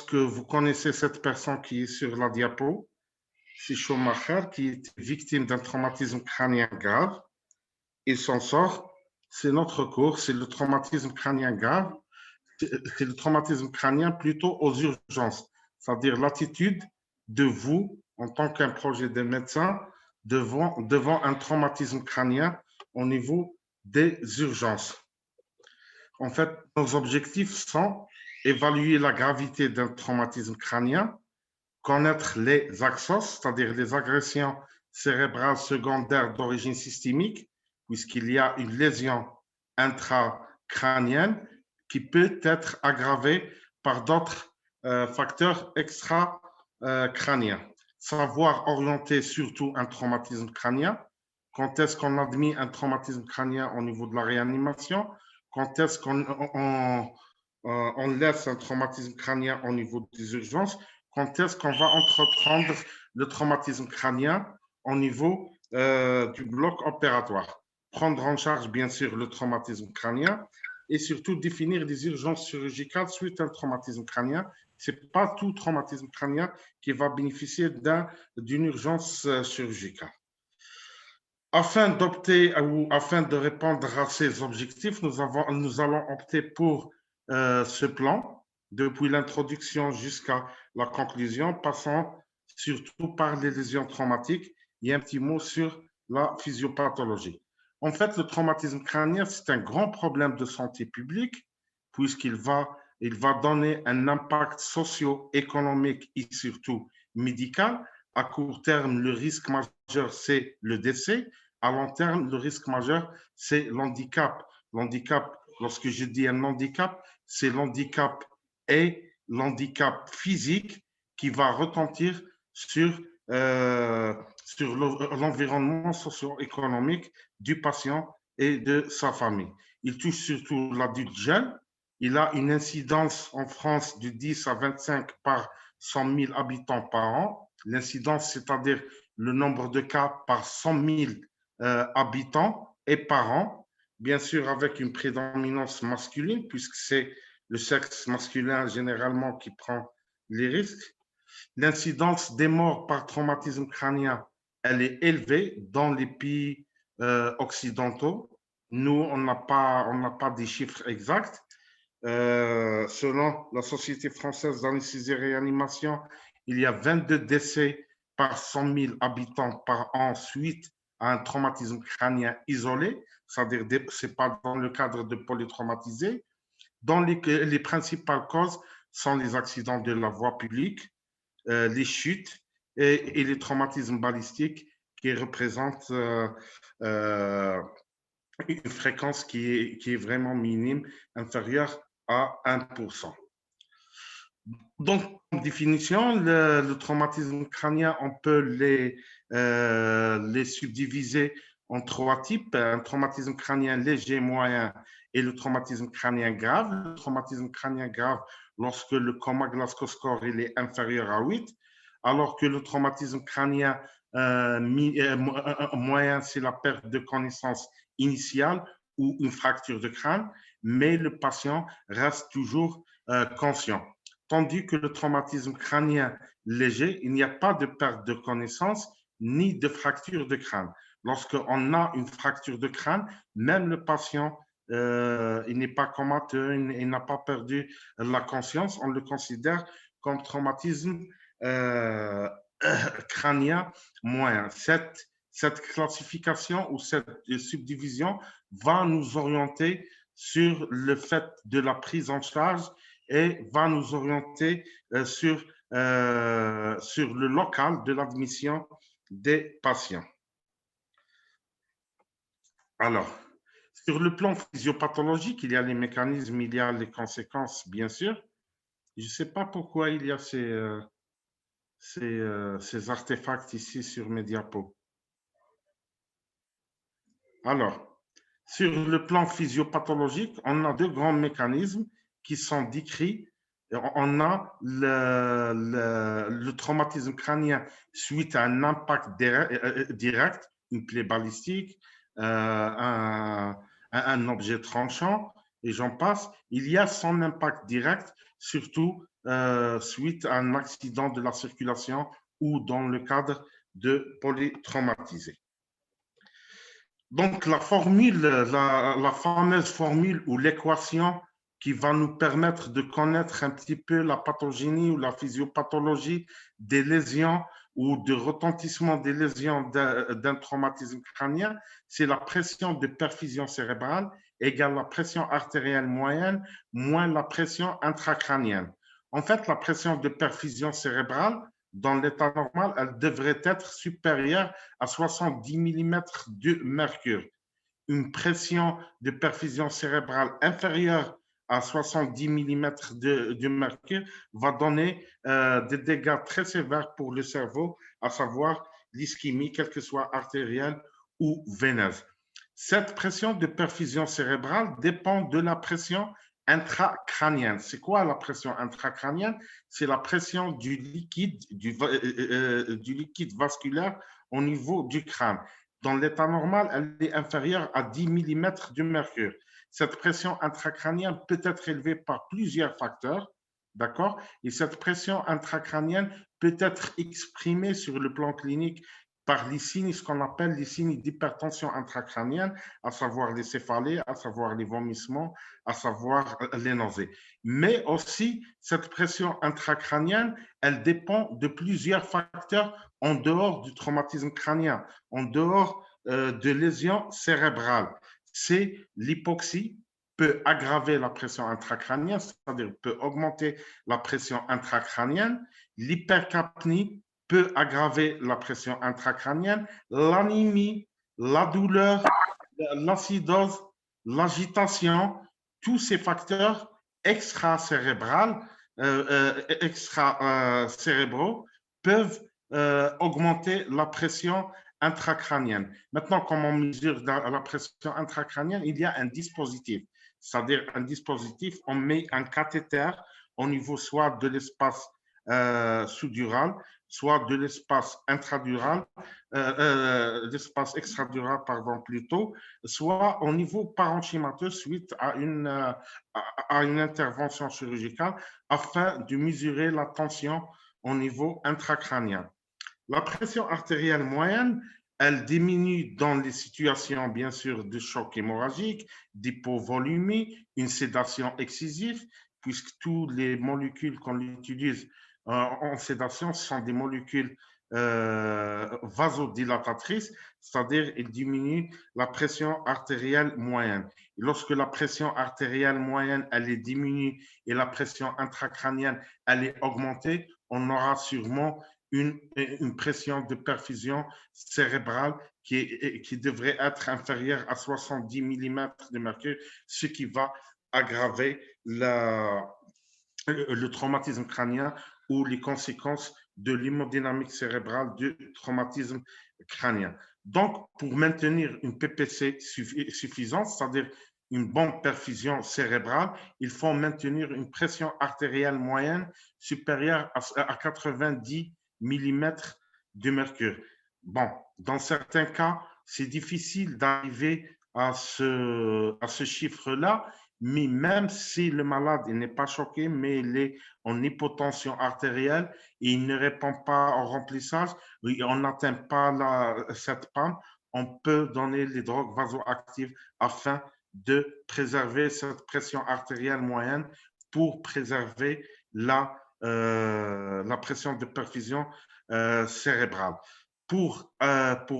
que vous connaissez cette personne qui est sur la diapo, c'est Schumacher, qui est victime d'un traumatisme crânien grave. Il s'en sort. C'est notre cours, c'est le traumatisme crânien grave. C'est le traumatisme crânien plutôt aux urgences, c'est-à-dire l'attitude de vous, en tant qu'un projet de médecin, devant un traumatisme crânien au niveau des urgences. En fait, nos objectifs sont évaluer la gravité d'un traumatisme crânien, connaître les axos, c'est-à-dire les agressions cérébrales secondaires d'origine systémique, puisqu'il y a une lésion intracrânienne qui peut être aggravée par d'autres facteurs extra-crâniens. Savoir orienter surtout un traumatisme crânien, quand est-ce qu'on admet un traumatisme crânien au niveau de la réanimation, quand est-ce qu'on laisse un traumatisme crânien au niveau des urgences, quand est-ce qu'on va entreprendre le traumatisme crânien au niveau du bloc opératoire. Prendre en charge, bien sûr, le traumatisme crânien et surtout définir des urgences chirurgicales suite à un traumatisme crânien. Ce n'est pas tout traumatisme crânien qui va bénéficier d'une urgence chirurgicale. Afin d'opter ou afin de répondre à ces objectifs, nous allons opter pour ce plan, depuis l'introduction jusqu'à la conclusion, passant surtout par les lésions traumatiques et un petit mot sur la physiopathologie. En fait, le traumatisme crânien, c'est un grand problème de santé publique, puisqu'il va donner un impact socio-économique et surtout médical. À court terme, le risque majeur, c'est le décès. À long terme, le risque majeur, c'est l'handicap. L'handicap, lorsque je dis un handicap, c'est l'handicap et l'handicap physique qui va retentir sur l'environnement socio-économique du patient et de sa famille. Il touche surtout l'adulte jeune. Il a une incidence en France de 10 à 25 par 100 000 habitants par an. L'incidence, c'est-à-dire le nombre de cas par 100 000 habitants et par an, bien sûr avec une prédominance masculine, puisque c'est le sexe masculin généralement qui prend les risques. L'incidence des morts par traumatisme crânien, elle est élevée dans les pays occidentaux. Nous, on n'a pas des chiffres exacts. Selon la Société française d'anesthésie et réanimation, il y a 22 décès par 100 000 habitants par an suite à un traumatisme crânien isolé, c'est-à-dire que ce n'est pas dans le cadre de polytraumatisés. Dans les principales causes sont les accidents de la voie publique, les chutes et les traumatismes balistiques qui représentent une fréquence qui est vraiment minime, inférieure à 1%. Donc, en définition, le traumatisme crânien, on peut les subdiviser en trois types. Un traumatisme crânien léger, moyen et le traumatisme crânien grave. Le traumatisme crânien grave, lorsque le coma Glasgow score il est inférieur à 8, alors que le traumatisme crânien moyen, c'est la perte de connaissance initiale ou une fracture de crâne, mais le patient reste toujours conscient. Tandis que le traumatisme crânien léger, il n'y a pas de perte de connaissance ni de fracture de crâne. Lorsqu'on a une fracture de crâne, même le patient, il n'est pas comateux, il n'a pas perdu la conscience, on le considère comme traumatisme crânien moyen. Cette classification ou cette subdivision va nous orienter sur le fait de la prise en charge et va nous orienter sur le local de l'admission des patients. Alors, sur le plan physiopathologique, il y a les mécanismes, il y a les conséquences, bien sûr. Je ne sais pas pourquoi il y a ces artefacts ici sur mes diapos. Alors, sur le plan physiopathologique, on a deux grands mécanismes qui sont décrits. On a le traumatisme crânien suite à un impact direct, une plaie balistique, un objet tranchant, et j'en passe. Il y a son impact direct, surtout suite à un accident de la circulation ou dans le cadre de polytraumatisés. Donc, la formule, la fameuse formule ou l'équation qui va nous permettre de connaître un petit peu la pathogénie ou la physiopathologie des lésions ou de retentissement des lésions d'un traumatisme crânien, c'est la pression de perfusion cérébrale égale la pression artérielle moyenne moins la pression intracrânienne. En fait, la pression de perfusion cérébrale, dans l'état normal, elle devrait être supérieure à 70 mm de mercure. Une pression de perfusion cérébrale inférieure à 70 mm de mercure va donner des dégâts très sévères pour le cerveau, à savoir l'ischémie, quelle que soit artérielle ou veineuse. Cette pression de perfusion cérébrale dépend de la pression intracrânienne. C'est quoi la pression intracrânienne? C'est la pression du liquide vasculaire au niveau du crâne. Dans l'état normal, elle est inférieure à 10 mm de mercure. Cette pression intracrânienne peut être élevée par plusieurs facteurs, d'accord? Et cette pression intracrânienne peut être exprimée sur le plan clinique par les signes, ce qu'on appelle les signes d'hypertension intracrânienne, à savoir les céphalées, à savoir les vomissements, à savoir les nausées. Mais aussi, cette pression intracrânienne, elle dépend de plusieurs facteurs en dehors du traumatisme crânien, en dehors de lésions cérébrales. C'est l'hypoxie peut aggraver la pression intracrânienne, c'est-à-dire peut augmenter la pression intracrânienne. L'hypercapnie peut aggraver la pression intracrânienne. L'anémie, la douleur, l'acidose, l'agitation, tous ces facteurs extracérébraux peuvent augmenter la pression intracrânienne. Maintenant, comme on mesure la pression intracrânienne, il y a un dispositif, c'est-à-dire un dispositif, on met un cathéter au niveau soit de l'espace sous-dural, soit de l'espace intradural, l'espace extradural, pardon, plutôt, soit au niveau parenchymateux suite à une intervention chirurgicale afin de mesurer la tension au niveau intracrânien. La pression artérielle moyenne, elle diminue dans les situations, bien sûr, de choc hémorragique, d'hypovolémie, une sédation excessive, puisque toutes les molécules qu'on utilise en sédation sont des molécules vasodilatatrices, c'est-à-dire qu'elles diminuent la pression artérielle moyenne. Et lorsque la pression artérielle moyenne, elle est diminuée et la pression intracrânienne, elle est augmentée, on aura sûrement une pression de perfusion cérébrale qui devrait être inférieure à 70 mm de mercure, ce qui va aggraver le traumatisme crânien ou les conséquences de l'hémodynamique cérébrale du traumatisme crânien. Donc, pour maintenir une PPC suffisante, c'est-à-dire une bonne perfusion cérébrale, il faut maintenir une pression artérielle moyenne supérieure à 90 mm de mercure. Bon, dans certains cas, c'est difficile d'arriver à ce chiffre-là, mais même si le malade n'est pas choqué, mais il est en hypotension artérielle et il ne répond pas au remplissage, on n'atteint pas cette panne, on peut donner les drogues vasoactives afin de préserver cette pression artérielle moyenne pour préserver la pression de perfusion cérébrale. Pour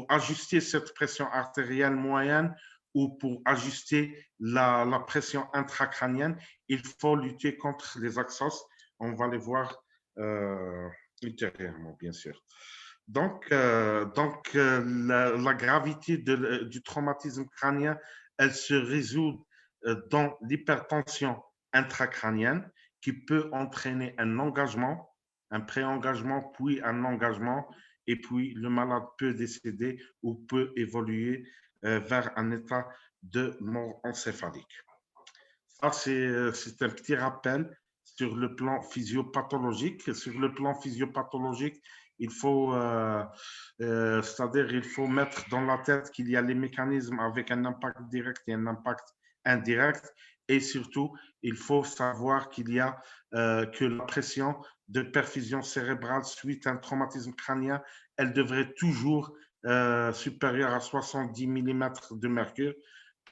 ajuster cette pression artérielle moyenne ou pour ajuster la pression intracrânienne, il faut lutter contre les axos. On va les voir ultérieurement, bien sûr. Donc la gravité du traumatisme crânien, elle se résout dans l'hypertension intracrânienne qui peut entraîner un engagement, un pré-engagement, puis un engagement, et puis le malade peut décéder ou peut évoluer vers un état de mort encéphalique. Ça, c'est un petit rappel sur le plan physiopathologique. Sur le plan physiopathologique, il faut, c'est-à-dire, il faut mettre dans la tête qu'il y a les mécanismes avec un impact direct et un impact indirect. Et surtout, il faut savoir qu'il y a que la pression de perfusion cérébrale suite à un traumatisme crânien, elle devrait toujours supérieure à 70 mm de mercure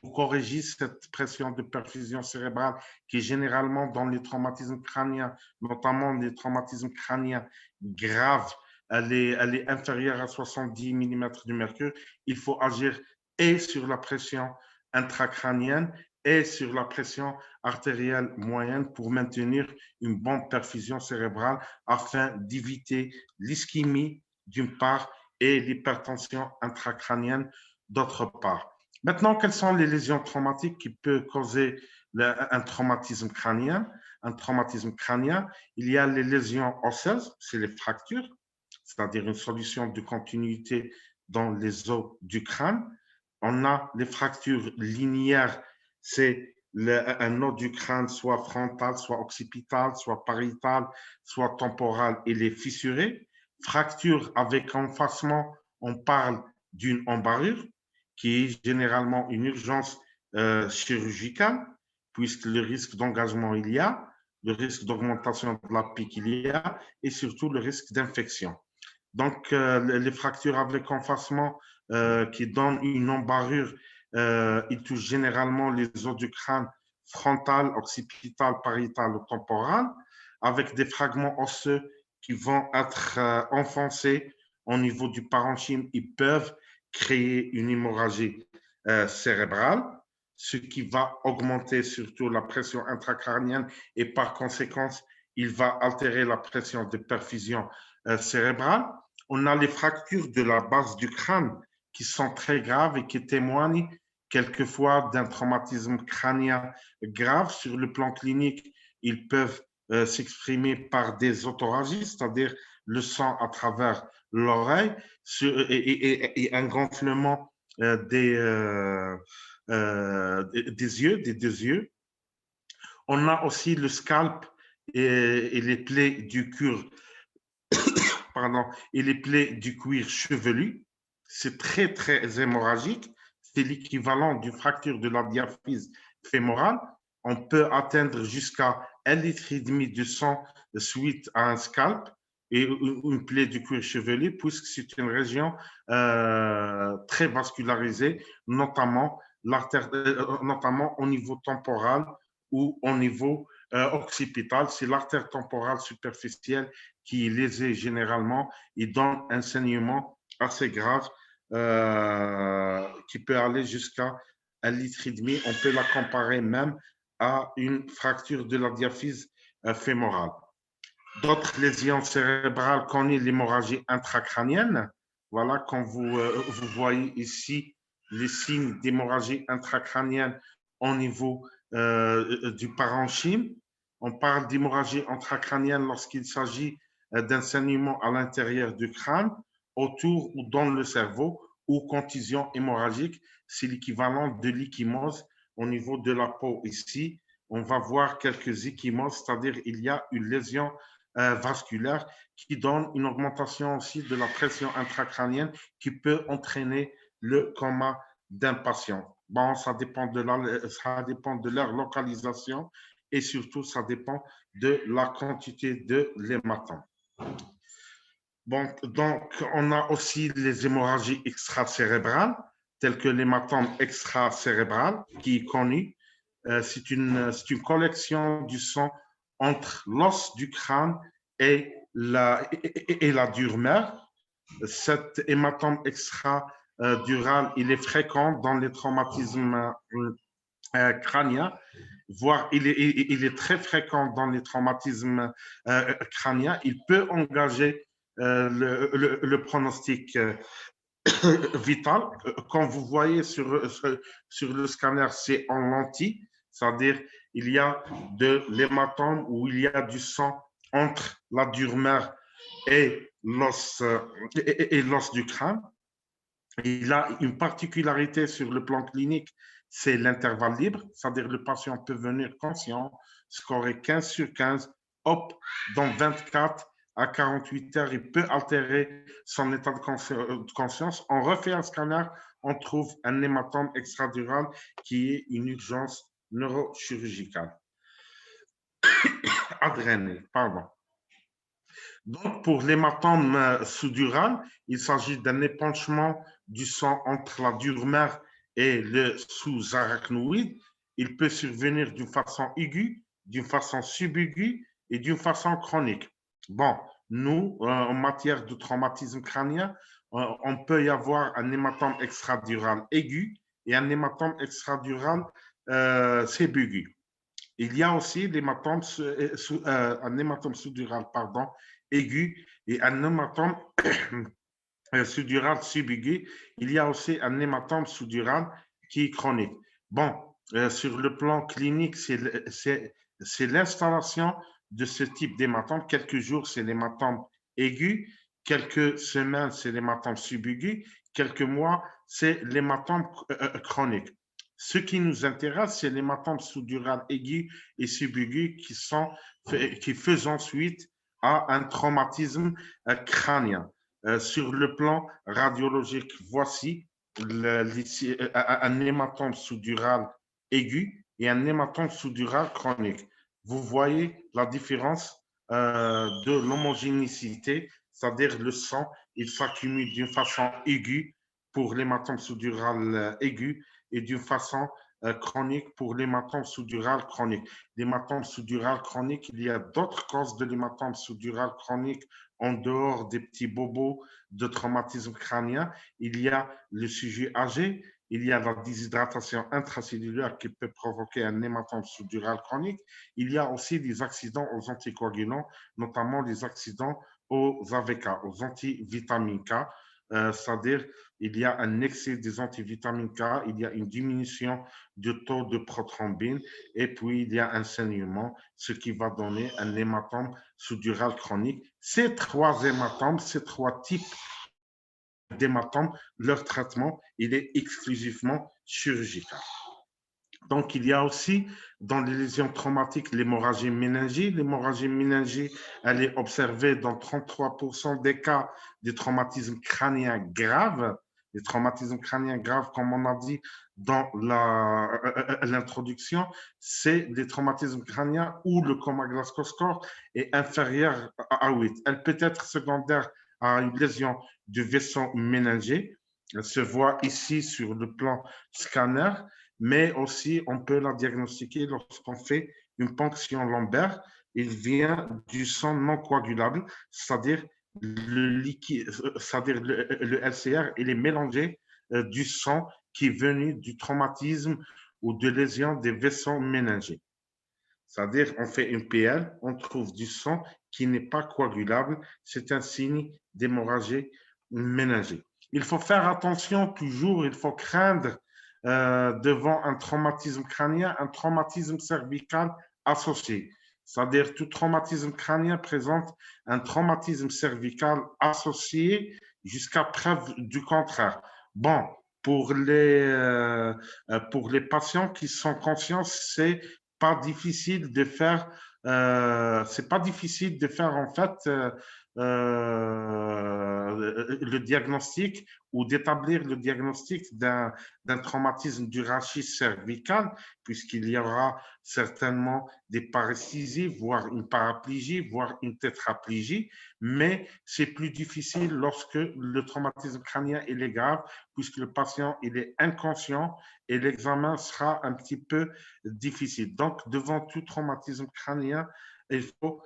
pour corriger cette pression de perfusion cérébrale qui est généralement dans les traumatismes crâniens, notamment les traumatismes crâniens graves, elle est inférieure à 70 mm de mercure. Il faut agir et sur la pression intracrânienne et sur la pression artérielle moyenne pour maintenir une bonne perfusion cérébrale afin d'éviter l'ischémie d'une part et l'hypertension intracrânienne d'autre part. Maintenant, quelles sont les lésions traumatiques qui peuvent causer un traumatisme crânien? Un traumatisme crânien, il y a les lésions osseuses, c'est les fractures, c'est-à-dire une solution de continuité dans les os du crâne. On a les fractures linéaires, c'est un os du crâne soit frontal, soit occipital, soit pariétal, soit temporal, il est fissuré. Fracture avec enfacement, on parle d'une embarrure qui est généralement une urgence chirurgicale, puisque le risque d'engagement il y a, le risque d'augmentation de la pique il y a, et surtout le risque d'infection. Donc, les fractures avec enfacement qui donnent une embarrure, ils touchent généralement les os du crâne frontal, occipital, pariétal ou temporal, avec des fragments osseux qui vont être enfoncés au niveau du parenchyme. Ils peuvent créer une hémorragie cérébrale, ce qui va augmenter surtout la pression intracrânienne et par conséquent, il va altérer la pression de perfusion cérébrale. On a les fractures de la base du crâne qui sont très graves et qui témoignent quelquefois d'un traumatisme crânien grave. Sur le plan clinique, ils peuvent s'exprimer par des autoragies, c'est-à-dire le sang à travers l'oreille et un gonflement des yeux, des deux yeux. On a aussi le scalp et les plaies du cuir, pardon, et les plaies du cuir chevelu. C'est très, très hémorragique. C'est l'équivalent d'une fracture de la diaphyse fémorale. On peut atteindre jusqu'à 1,5 litre de sang suite à un scalp et une plaie du cuir chevelu, puisque c'est une région très vascularisée, notamment au niveau temporal ou au niveau occipital. C'est l'artère temporale superficielle qui est lésée généralement et donne un saignement assez grave qui peut aller jusqu'à 1,5 litre. On peut la comparer même à une fracture de la diaphyse fémorale. D'autres lésions cérébrales connaissent l'hémorragie intracrânienne. Voilà, quand vous voyez ici les signes d'hémorragie intracrânienne au niveau du parenchyme. On parle d'hémorragie intracrânienne lorsqu'il s'agit d'un saignement à l'intérieur du crâne, autour ou dans le cerveau, ou contusion hémorragique, c'est l'équivalent de l'ecchymose au niveau de la peau ici. On va voir quelques ecchymoses, c'est-à-dire il y a une lésion vasculaire qui donne une augmentation aussi de la pression intracrânienne qui peut entraîner le coma d'un patient. Bon, ça dépend de leur localisation et surtout, ça dépend de la quantité de l'hématome. Bon, donc, on a aussi les hémorragies extracérébrales, telles que l'hématome extracérébral, qui est connu. C'est une collection du sang entre l'os du crâne et la dure mère. Cet hématome extradural, il est fréquent dans les traumatismes crâniens, voire il est très fréquent dans les traumatismes crâniens. Il peut engager le pronostic vital. Quand vous voyez sur le scanner, c'est en lentille, c'est-à-dire il y a de l'hématome où il y a du sang entre la dure mère et l'os du crâne. Il a une particularité sur le plan clinique, c'est l'intervalle libre, c'est-à-dire le patient peut venir conscient, scorer 15 sur 15, hop, dans 24 à 48 heures, il peut altérer son état de conscience. On refait un scanner, on trouve un hématome extradural qui est une urgence neurochirurgicale. à drainer, pardon. Donc, pour l'hématome sous-dural, il s'agit d'un épanchement du sang entre la dure mère et le sous-arachnoïde. Il peut survenir d'une façon aiguë, d'une façon subaiguë et d'une façon chronique. Bon, nous, en matière de traumatisme crânien, on peut y avoir un hématome extradural aigu et un hématome extradural subaiguë. Il y a aussi un hématome sous-dural pardon, aigu et un hématome sous-dural subaigu. Il y a aussi un hématome sous-dural qui est chronique. Bon, sur le plan clinique, c'est l'installation de ce type d'hématome. Quelques jours, c'est l'hématome aigu. Quelques semaines, c'est l'hématome subaigu. Quelques mois, c'est l'hématome chronique. Ce qui nous intéresse, c'est l'hématome sous-dural aigu et subaigu qui faisant suite à un traumatisme crânien. Sur le plan radiologique, voici un hématome sous-dural aigu et un hématome sous-dural chronique. Vous voyez la différence de l'homogénéité, c'est-à-dire le sang, il s'accumule d'une façon aiguë pour l'hématome sous-dural aigu et d'une façon chronique pour l'hématome sous-dural chronique. L'hématome sous-dural chronique, il y a d'autres causes de l'hématome sous-dural chronique en dehors des petits bobos de traumatisme crânien. Il y a le sujet âgé, il y a la déshydratation intracellulaire qui peut provoquer un hématome sous-dural chronique. Il y a aussi des accidents aux anticoagulants, notamment les accidents aux AVK, aux antivitamines K, c'est-à-dire il y a un excès des antivitamines K, il y a une diminution du taux de prothrombine et puis il y a un saignement, ce qui va donner un hématome sous-dural chronique. Ces trois hématomes, ces trois types d'hématomes, leur traitement, il est exclusivement chirurgical. Donc, il y a aussi dans les lésions traumatiques l'hémorragie méningée. L'hémorragie méningée, elle est observée dans 33% des cas de traumatisme crânien grave. Les traumatismes crâniens graves, comme on a dit dans l'introduction, c'est des traumatismes crâniens où le coma Glasgow score est inférieur à 8. Elle peut être secondaire à une lésion du vaisseau méningé. Elle se voit ici sur le plan scanner, mais aussi on peut la diagnostiquer lorsqu'on fait une ponction lombaire. Il vient du sang non coagulable, c'est-à-dire le liquide, c'est-à-dire le LCR, il est mélangé du sang qui est venu du traumatisme ou de lésion des vaisseaux méningés. C'est-à-dire, on fait une PL, on trouve du sang qui n'est pas coagulable. C'est un signe d'hémorragie méningée. Il faut faire attention toujours, il faut craindre devant un traumatisme crânien, un traumatisme cervical associé. C'est-à-dire, tout traumatisme crânien présente un traumatisme cervical associé jusqu'à preuve du contraire. Bon, pour les patients qui sont conscients, c'est pas difficile de faire, c'est pas difficile de faire en fait le diagnostic ou d'établir le diagnostic d'un traumatisme du rachis cervical, puisqu'il y aura certainement des paresthésies, voire une paraplégie, voire une tétraplégie, mais c'est plus difficile lorsque le traumatisme crânien est grave, puisque le patient il est inconscient et l'examen sera un petit peu difficile. Donc, devant tout traumatisme crânien, il faut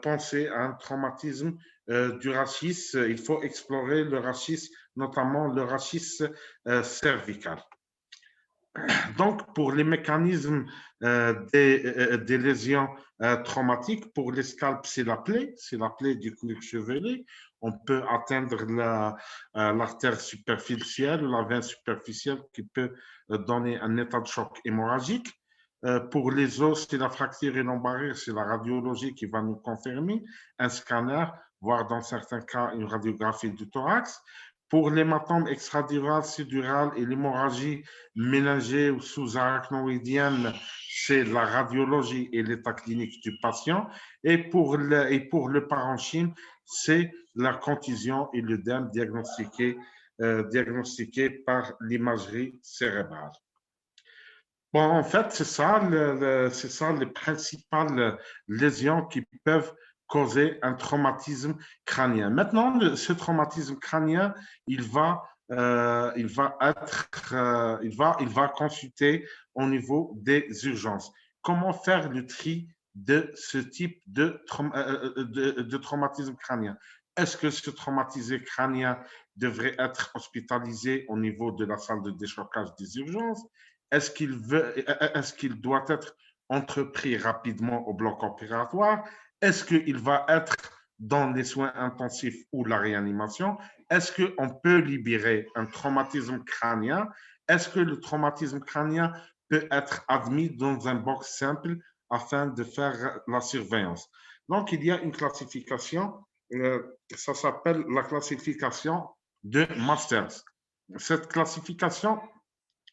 penser à un traumatisme du rachis. Il faut explorer le rachis, notamment le rachis cervical. Donc, pour les mécanismes des lésions traumatiques, pour les scalps, c'est la plaie du cuir chevelu. On peut atteindre l'artère superficielle, la veine superficielle qui peut donner un état de choc hémorragique. Pour les os, c'est la fracture lombaire, c'est la radiologie qui va nous confirmer, un scanner, voire dans certains cas une radiographie du thorax. Pour l'hématome extradural, subdural et l'hémorragie méningée ou sous-arachnoïdienne, c'est la radiologie et l'état clinique du patient. Et pour le parenchyme, c'est la contusion et l'œdème diagnostiqué par l'imagerie cérébrale. Bon, en fait, c'est ça les principales lésions qui peuvent causer un traumatisme crânien. Maintenant, ce traumatisme crânien, il va être, il va consulter au niveau des urgences. Comment faire le tri de ce type de traumatisme crânien? Est-ce que ce traumatisme crânien devrait être hospitalisé au niveau de la salle de déchocage des urgences? Est-ce qu'il doit être entrepris rapidement au bloc opératoire? Est-ce qu'il va être dans les soins intensifs ou la réanimation? Est-ce qu'on peut libérer un traumatisme crânien? Est-ce que le traumatisme crânien peut être admis dans un box simple afin de faire la surveillance? Donc, il y a une classification, ça s'appelle la classification de Masters. Cette classification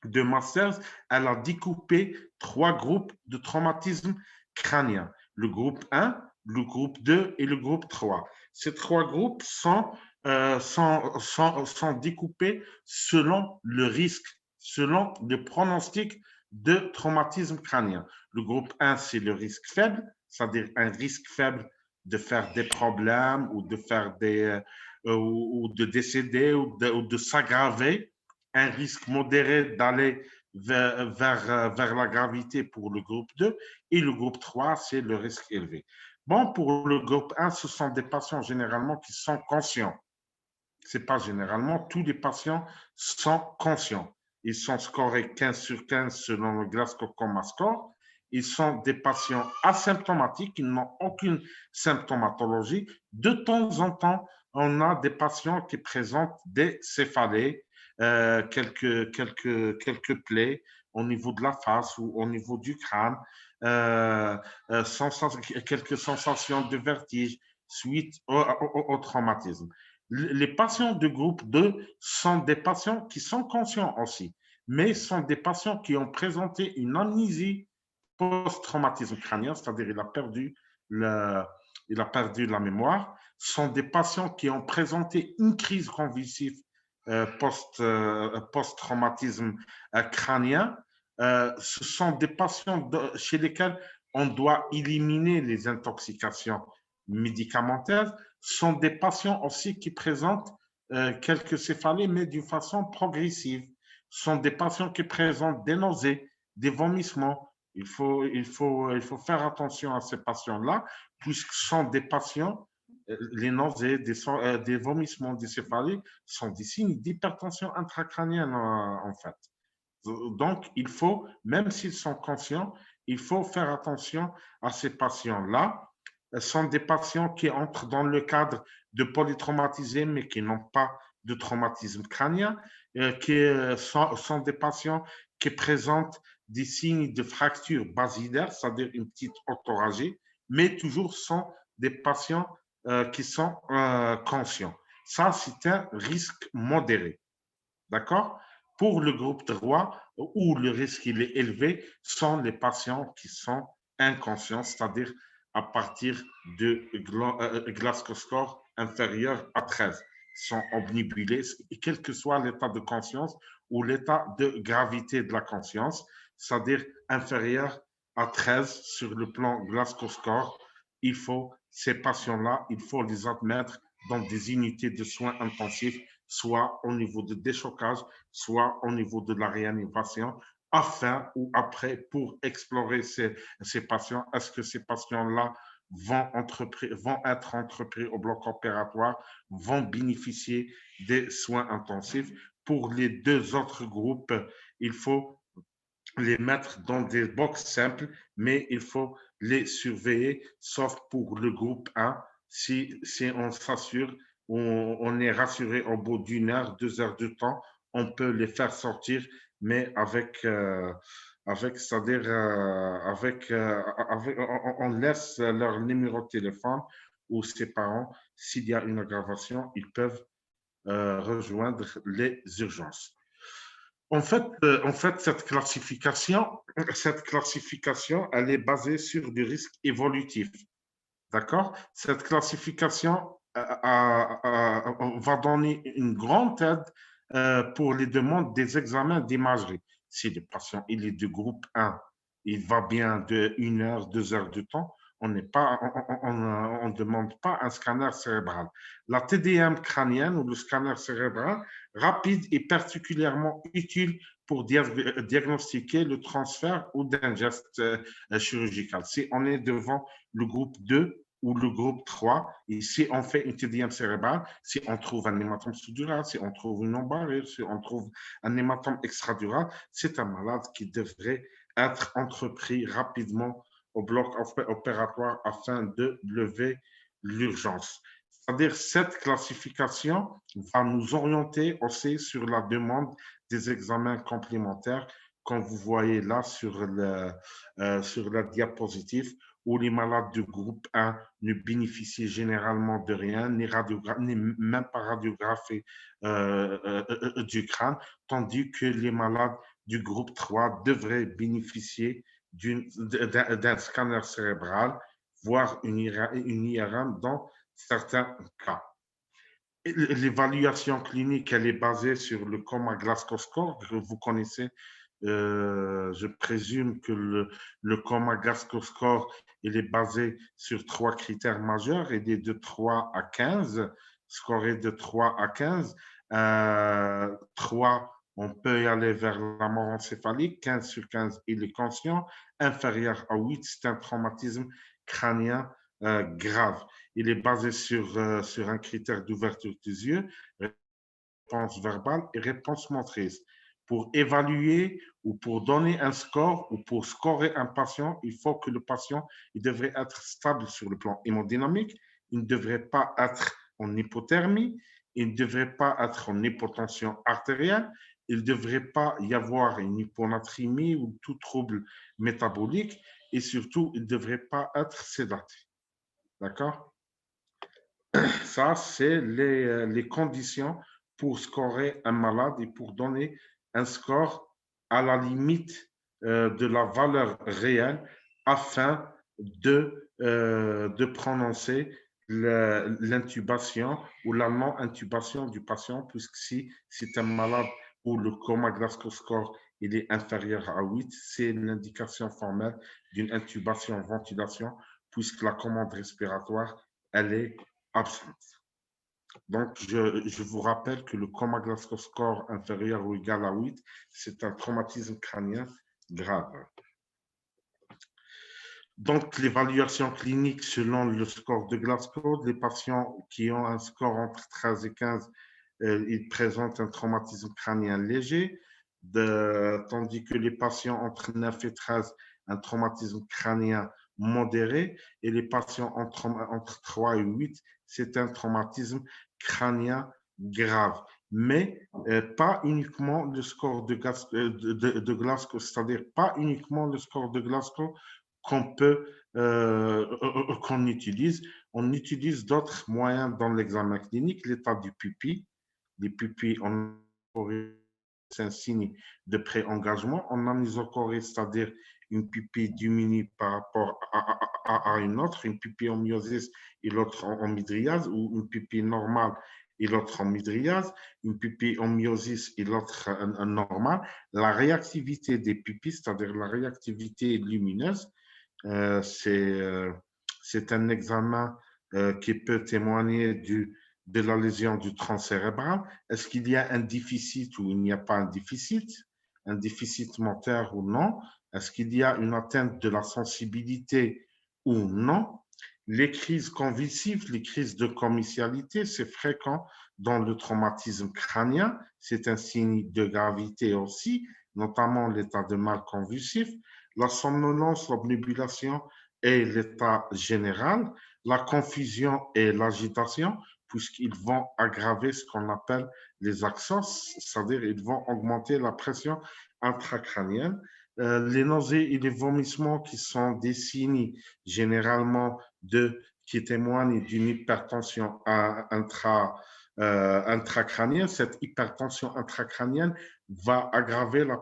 de Masters, elle a découpé 3 groupes de traumatisme crânien. Le groupe 1, le groupe 2 et le groupe 3. Ces 3 groupes sont découpés selon le risque, selon le pronostic de traumatisme crânien. Le groupe 1, c'est le risque faible, c'est-à-dire un risque faible de faire des problèmes ou de faire ou de décéder ou de s'aggraver, un risque modéré d'aller vers la gravité pour le groupe 2 et le groupe 3, c'est le risque élevé. Bon, pour le groupe 1, ce sont des patients généralement qui sont conscients. Ce n'est pas généralement, tous les patients sont conscients. Ils sont scorés 15 sur 15 selon le Glasgow Coma Score. Ils sont des patients asymptomatiques, ils n'ont aucune symptomatologie. De temps en temps, on a des patients qui présentent des céphalées, quelques plaies au niveau de la face ou au niveau du crâne, euh, quelques sensations de vertige suite au traumatisme. Les patients du groupe 2 sont des patients qui sont conscients aussi, mais sont des patients qui ont présenté une amnésie post-traumatisme crânien, c'est-à-dire il a perdu la mémoire, sont des patients qui ont présenté une crise convulsive post-traumatisme crânien. Ce sont des patients chez lesquels on doit éliminer les intoxications médicamenteuses. Sont des patients aussi qui présentent quelques céphalées, mais d'une façon progressive. Sont des patients qui présentent des nausées, des vomissements. Il faut faire attention à ces patients-là, puisque ce sont des patients, les nausées, des vomissements, des céphalées sont des signes d'hypertension intracrânienne en fait. Donc, il faut, même s'ils sont conscients, il faut faire attention à ces patients-là. Ce sont des patients qui entrent dans le cadre de polytraumatisés, mais qui n'ont pas de traumatisme crânien, sont des patients qui présentent des signes de fracture basilaire, c'est-à-dire une petite orthorragie, mais toujours sont des patients qui sont conscients. Ça, c'est un risque modéré. D'accord? Pour le groupe 3, où le risque il est élevé, sont les patients qui sont inconscients, c'est-à-dire à partir de Glasgow score inférieur à 13. Ils sont omnibulés, quel que soit l'état de conscience ou l'état de gravité de la conscience, c'est-à-dire inférieur à 13 sur le plan Glasgow score. Il faut ces patients-là, il faut les admettre dans des unités de soins intensifs, soit au niveau de déchocage, soit au niveau de la réanimation, afin ou après pour explorer ces patients. Est-ce que ces patients-là vont être entrepris au bloc opératoire, vont bénéficier des soins intensifs? Pour les 2 autres groupes, il faut les mettre dans des box simples, mais il faut les surveiller, sauf pour le groupe 1. Si on s'assure, on est rassuré au bout d'1 heure, 2 heures de temps, on peut les faire sortir, mais c'est-à-dire on laisse leur numéro de téléphone ou ses parents. S'il y a une aggravation, ils peuvent rejoindre les urgences. En fait, cette classification, elle est basée sur du risque évolutif. D'accord? Cette classification va donner une grande aide pour les demandes des examens d'imagerie. Si le patient il est de groupe 1, il va bien de 1 heure, 2 heures de temps, on ne demande pas un scanner cérébral. La TDM crânienne ou le scanner cérébral, rapide et particulièrement utile pour diagnostiquer le transfert ou d'un geste chirurgical. Si on est devant le groupe 2 ou le groupe 3, et si on fait une TDM cérébrale, si on trouve un hématome sous-dural, si on trouve une embarrure, si on trouve un hématome extradural, c'est un malade qui devrait être entrepris rapidement au bloc opératoire afin de lever l'urgence. C'est-à-dire cette classification va nous orienter aussi sur la demande des examens complémentaires, comme vous voyez là sur la diapositive, où les malades du groupe 1 ne bénéficient généralement de rien, ni même pas radiographie du crâne, tandis que les malades du groupe 3 devraient bénéficier d'un scanner cérébral, voire une IRM dans certains cas. L'évaluation clinique, elle est basée sur le coma Glasgow Score, que vous connaissez. Je présume que le coma Glasgow Score, il est basé sur 3 critères majeurs. Il est de 3 à 15, scoré de 3 à 15. 3, on peut y aller vers la mort encéphalique. 15 sur 15, il est conscient. Inférieur à 8, c'est un traumatisme crânien grave. Il est basé sur un critère d'ouverture des yeux, réponse verbale et réponse motrice. Pour évaluer ou pour donner un score ou pour scorer un patient, il faut que le patient il devrait être stable sur le plan hémodynamique, il ne devrait pas être en hypothermie, il ne devrait pas être en hypotension artérielle, il ne devrait pas y avoir une hyponatrémie ou tout trouble métabolique et surtout, il ne devrait pas être sédaté. D'accord? Ça, c'est les conditions pour scorer un malade et pour donner un score à la limite de la valeur réelle afin de prononcer l'intubation ou la non-intubation du patient, puisque si c'est un malade où le coma Glasgow score il est inférieur à 8, c'est l'indication formelle d'une intubation-ventilation, puisque la commande respiratoire, elle est absente. Donc, je vous rappelle que le coma Glasgow score inférieur ou égal à 8, c'est un traumatisme crânien grave. Donc, l'évaluation clinique selon le score de Glasgow, les patients qui ont un score entre 13 et 15, ils présentent un traumatisme crânien léger, tandis que les patients entre 9 et 13, un traumatisme crânien modéré, et les patients entre 3 et 8, c'est un traumatisme crânien grave. Mais pas uniquement le score de Glasgow, c'est-à-dire pas uniquement le score de Glasgow qu'on utilise. On utilise d'autres moyens dans l'examen clinique, l'état du pupille. Les pupilles, c'est un signe de pré-engagement. En anisocorée, c'est-à-dire une pupille diminue par rapport à une autre, une pupille en myosis et l'autre en mydriase, ou une pupille normale et l'autre en mydriase, une pupille en myosis et l'autre normale. La réactivité des pupilles, c'est-à-dire la réactivité lumineuse, c'est un examen qui peut témoigner de la lésion du tronc cérébral. Est-ce qu'il y a un déficit ou il n'y a pas un déficit moteur ou non? Est-ce qu'il y a une atteinte de la sensibilité ou non? Les crises convulsives, les crises de comitialité, c'est fréquent dans le traumatisme crânien. C'est un signe de gravité aussi, notamment l'état de mal convulsif. La somnolence, l'obnubilation et l'état général, la confusion et l'agitation, puisqu'ils vont aggraver ce qu'on appelle les axos, c'est-à-dire ils vont augmenter la pression intracrânienne. Les nausées et les vomissements qui sont des signes généralement qui témoignent d'une hypertension intracrânienne. Cette hypertension intracrânienne va aggraver la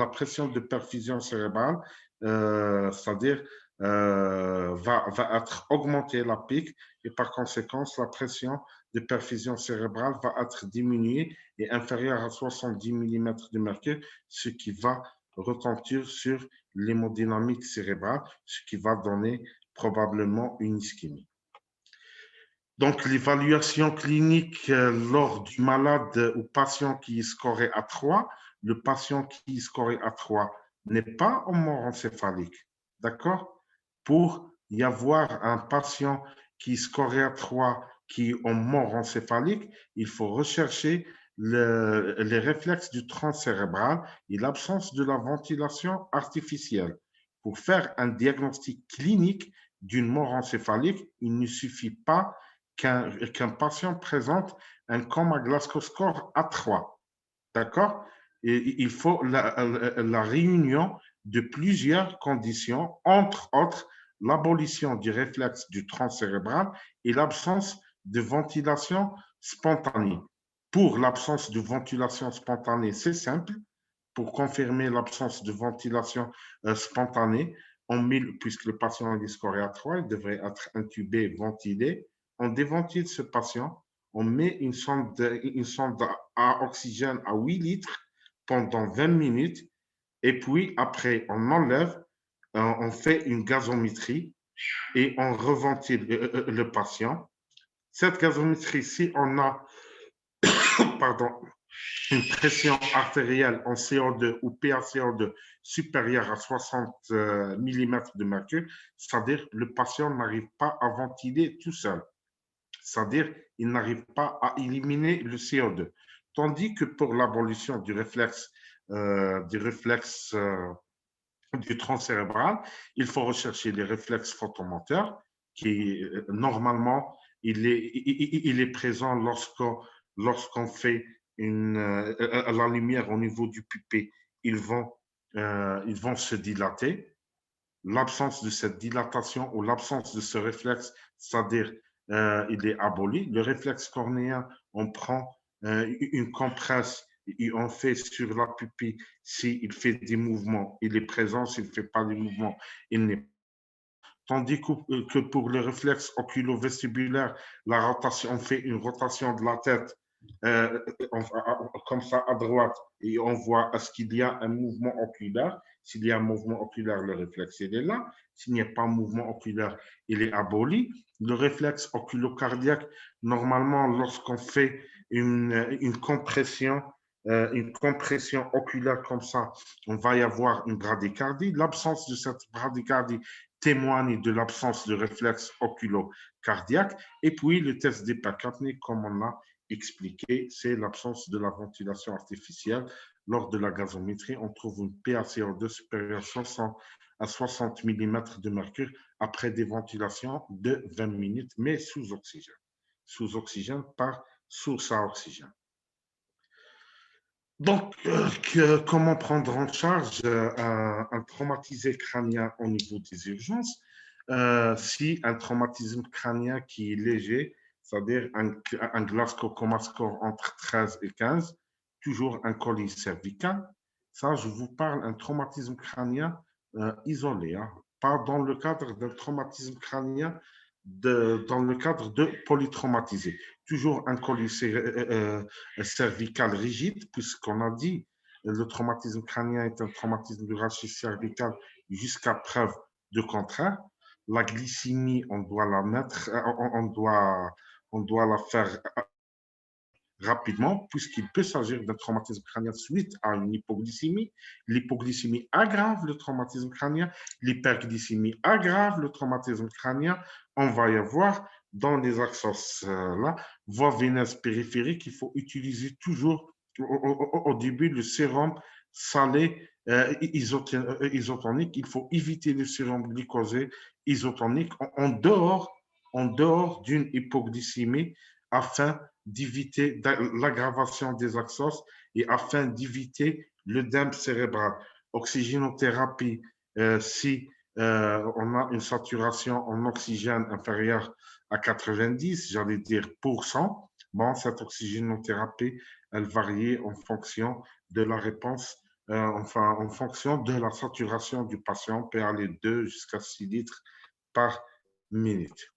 pression de perfusion cérébrale, c'est-à-dire va être augmentée, la pique, et par conséquent, la pression de perfusion cérébrale va être diminuée et inférieure à 70 mm de mercure, ce qui va retentir sur l'hémodynamique cérébrale, ce qui va donner probablement une ischémie. Donc, l'évaluation clinique lors du malade ou patient qui est scoré à 3, le patient qui est scoré à 3 n'est pas en mort encéphalique. D'accord? Pour y avoir un patient qui est scoré à 3 qui est en mort encéphalique, il faut rechercher les réflexes du tronc cérébral et l'absence de la ventilation artificielle. Pour faire un diagnostic clinique d'une mort encéphalique, il ne suffit pas qu'un patient présente un coma Glasgow score à 3. D'accord? Et il faut la réunion de plusieurs conditions, entre autres l'abolition du réflexe du tronc cérébral et l'absence de ventilation spontanée. Pour l'absence de ventilation spontanée, c'est simple. Pour confirmer l'absence de ventilation spontanée, puisque le patient est scoré à 3, il devrait être intubé, ventilé. On déventile ce patient, on met une sonde à oxygène à 8 litres pendant 20 minutes, et puis après, on enlève, on fait une gazométrie et on reventile le patient. Cette gazométrie, si on a pardon, une pression artérielle en CO2 ou PaCO2 supérieure à 60 mm de mercure, c'est-à-dire le patient n'arrive pas à ventiler tout seul. C'est-à-dire il n'arrive pas à éliminer le CO2. Tandis que pour l'abolition du réflexe du tronc cérébral, il faut rechercher les réflexes photomoteurs qui, normalement, il est présent lorsqu'on fait la lumière au niveau du pupille, ils vont se dilater. L'absence de cette dilatation ou l'absence de ce réflexe, c'est-à-dire il est aboli. Le réflexe cornéen, on prend une compresse et on fait sur la pupille. S'il fait des mouvements, il est présent. S'il ne fait pas des mouvements, il n'est pas. Tandis que pour le réflexe oculo-vestibulaire, la rotation, on fait une rotation de la tête euh, comme ça à droite et on voit est-ce qu'il y a un mouvement oculaire. S'il y a un mouvement oculaire, le réflexe il est là. S'il n'y a pas un mouvement oculaire, il est aboli. Le réflexe oculocardiaque, normalement, lorsqu'on fait une compression oculaire comme ça, on va y avoir une bradycardie. L'absence de cette bradycardie témoigne de l'absence de réflexe oculocardiaque. Et puis, le test d'hypercapnie, comme on l'a expliqué, c'est l'absence de la ventilation artificielle. Lors de la gazométrie, on trouve une PaCO2 supérieure à 60 mm de mercure après des ventilations de 20 minutes, mais sous oxygène. Sous oxygène par source à oxygène. Donc, comment prendre en charge un traumatisé crânien au niveau des urgences? Si un traumatisme crânien qui est léger, c'est-à-dire un Glasgow Coma Score entre 13 et 15, toujours un colis cervical, ça, je vous parle d'un traumatisme crânien isolé, hein, pas dans le cadre d'un traumatisme crânien dans le cadre de polytraumatisé. Toujours un colis cervical rigide, puisqu'on a dit le traumatisme crânien est un traumatisme du rachis cervical jusqu'à preuve de contraire. La glycémie, on doit la mettre, on doit la faire rapidement, puisqu'il peut s'agir d'un traumatisme crânien suite à une hypoglycémie. L'hypoglycémie aggrave le traumatisme crânien, l'hyperglycémie aggrave le traumatisme crânien. On va y avoir dans les axes là, voie veineuse périphérique, il faut utiliser toujours au début le sérum salé isotonique. Il faut éviter le sérum glycosé isotonique en dehors d'une hypoglycémie afin d'éviter l'aggravation des axos et afin d'éviter l'œdème cérébral. Oxygénothérapie, si on a une saturation en oxygène inférieure à 90, j'allais dire pour cent, bon, cette oxygénothérapie, elle varie en fonction de la réponse en fonction de la saturation du patient, peut aller 2 jusqu'à 6 litres par minute.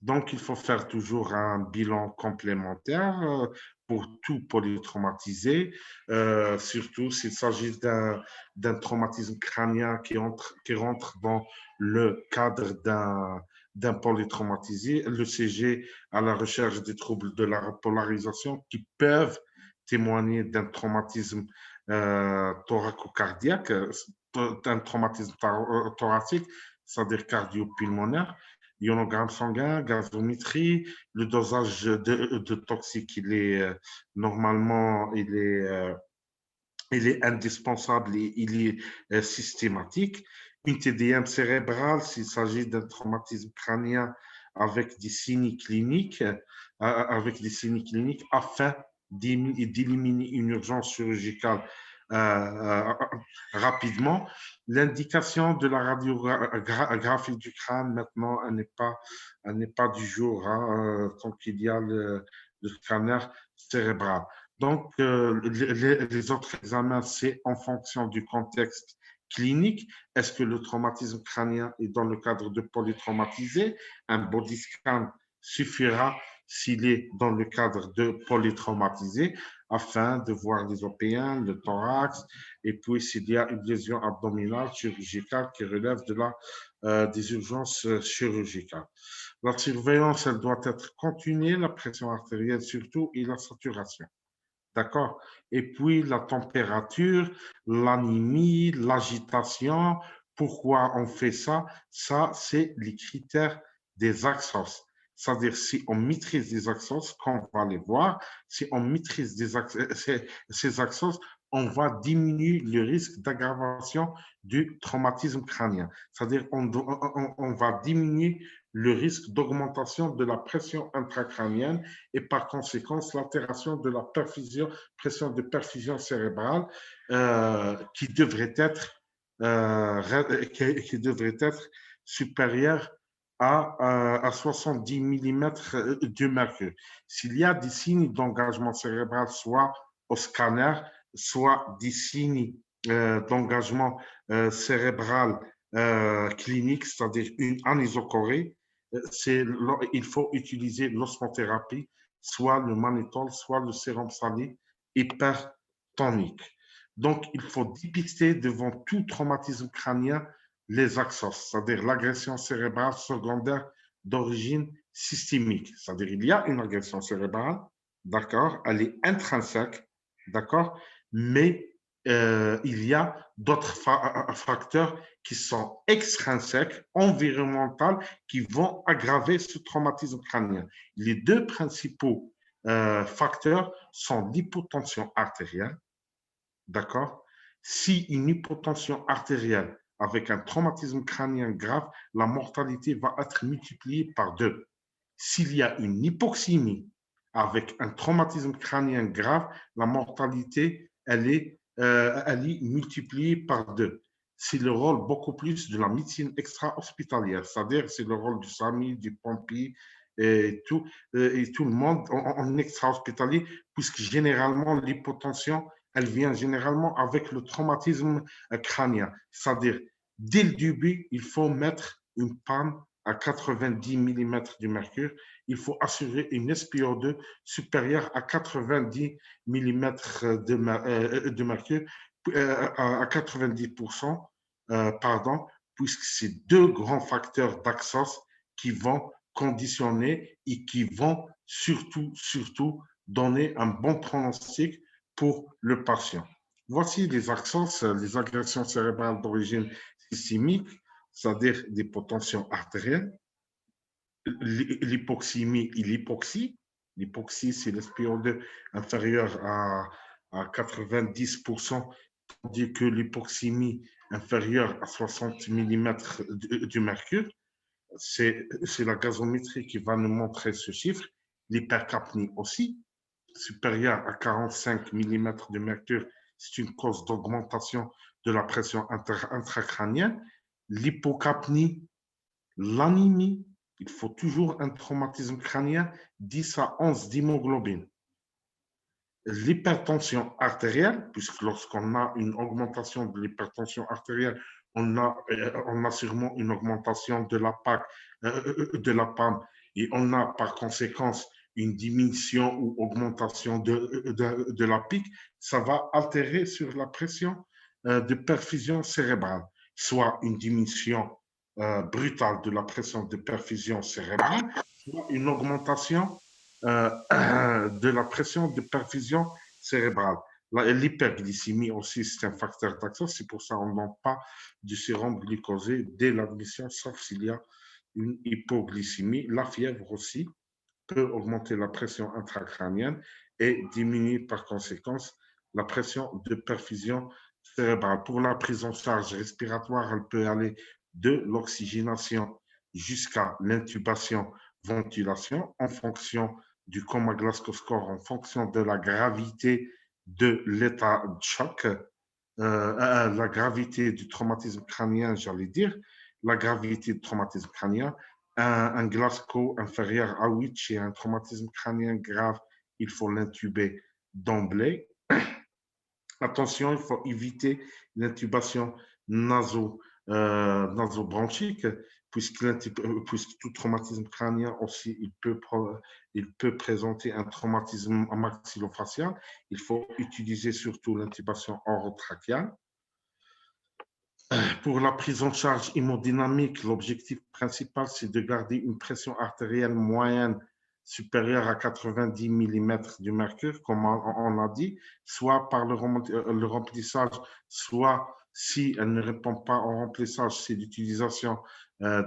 Donc, il faut faire toujours un bilan complémentaire pour tout polytraumatisé, surtout s'il s'agit d'un traumatisme crânien qui rentre dans le cadre d'un polytraumatisé. Le CG à la recherche des troubles de la polarisation qui peuvent témoigner d'un traumatisme thoraco-cardiaque, d'un traumatisme thoracique, c'est-à-dire cardio-pulmonaire, ionogramme sanguin, gazométrie, le dosage de toxique, normalement, il est indispensable et il est systématique. Une TDM cérébrale, s'il s'agit d'un traumatisme crânien avec des signes cliniques, afin d'éliminer une urgence chirurgicale rapidement. L'indication de la radiographie du crâne, maintenant, elle n'est pas du jour, hein, tant qu'il y a le scanner cérébral. Donc, les autres examens, c'est en fonction du contexte clinique. Est-ce que le traumatisme crânien est dans le cadre de polytraumatisé? Un body scan suffira s'il est dans le cadre de polytraumatisé afin de voir les OP1, le thorax, et puis s'il y a une lésion abdominale chirurgicale qui relève des urgences chirurgicales. La surveillance, elle doit être continuée, la pression artérielle surtout et la saturation. D'accord? Et puis la température, l'anémie, l'agitation. Pourquoi on fait ça? Ça, c'est les critères des axos. C'est-à-dire, si on maîtrise les axos, qu'on va les voir, si on maîtrise ces axos, on va diminuer le risque d'aggravation du traumatisme crânien. C'est-à-dire, on va diminuer le risque d'augmentation de la pression intracrânienne et par conséquent l'altération de la pression de perfusion cérébrale qui devrait être supérieure à 70 millimètres de mercure. S'il y a des signes d'engagement cérébral, soit au scanner, soit des signes d'engagement cérébral clinique, c'est-à-dire une anisocorée, il faut utiliser l'osmothérapie, soit le magnétol, soit le sérum salé hypertonique. Donc, il faut dépister devant tout traumatisme crânien les axos, c'est-à-dire l'agression cérébrale secondaire d'origine systémique. C'est-à-dire il y a une agression cérébrale, d'accord, elle est intrinsèque, d'accord, mais il y a d'autres facteurs qui sont extrinsèques, environnementaux, qui vont aggraver ce traumatisme crânien. Les deux principaux facteurs sont l'hypotension artérielle, d'accord? Si une hypotension artérielle avec un traumatisme crânien grave, la mortalité va être multipliée par 2. S'il y a une hypoxémie avec un traumatisme crânien grave, la mortalité, elle est multipliée par 2. C'est le rôle beaucoup plus de la médecine extra-hospitalière, c'est-à-dire c'est le rôle du SAMI, du pompier et tout le monde en extra-hospitalier, puisque généralement l'hypotension, elle vient généralement avec le traumatisme crânien. C'est-à-dire, dès le début, il faut mettre une panne à 90 millimètres du mercure. Il faut assurer une SpO2 supérieure à 90 millimètres de mercure, à 90%, pardon, puisque c'est deux grands facteurs d'Axos qui vont conditionner et qui vont surtout donner un bon pronostic pour le patient. Voici les axos, les agressions cérébrales d'origine systémique, c'est-à-dire des potentiels artériels, l'hypoxémie et l'hypoxie. L'hypoxie, c'est l'SPO2 inférieur à 90%, tandis que l'hypoxémie inférieure à 60 millimètres du mercure. C'est la gazométrie qui va nous montrer ce chiffre. L'hypercapnie aussi, supérieure à 45 millimètres de mercure, c'est une cause d'augmentation de la pression intracrânienne. L'hypocapnie, l'anémie, il faut toujours un traumatisme crânien 10 à 11 d'hémoglobine. l'hypertension artérielle, puisque lorsqu'on a une augmentation de l'hypertension artérielle, on a sûrement une augmentation de la PAC, de la PAM, et on a par conséquence une diminution ou augmentation de la pique, ça va altérer sur la pression de perfusion cérébrale, soit une diminution brutale de la pression de perfusion cérébrale, soit une augmentation de la pression de perfusion cérébrale. L'hyperglycémie aussi, c'est un facteur d'action. C'est pour ça qu'on ne donne pas du sérum glucosé dès l'admission, sauf s'il y a une hypoglycémie. La fièvre aussi peut augmenter la pression intracrânienne et diminuer par conséquence la pression de perfusion cérébrale. Pour la prise en charge respiratoire, elle peut aller de l'oxygénation jusqu'à l'intubation, ventilation en fonction du coma Glasgow score, en fonction de la gravité de l'état de choc, la gravité du traumatisme crânien, j'allais dire, la gravité du traumatisme crânien. Un Glasgow inférieur à 8 chez un traumatisme crânien grave, il faut l'intuber d'emblée. Attention, il faut éviter l'intubation nasobronchique, puisque tout traumatisme crânien aussi, il peut présenter un traumatisme maxillofacial. Il faut utiliser surtout l'intubation orotrachéale. Pour la prise en charge hémodynamique, l'objectif principal, c'est de garder une pression artérielle moyenne supérieure à 90 mm du mercure, comme on l'a dit, soit par le remplissage, soit si elle ne répond pas au remplissage, c'est l'utilisation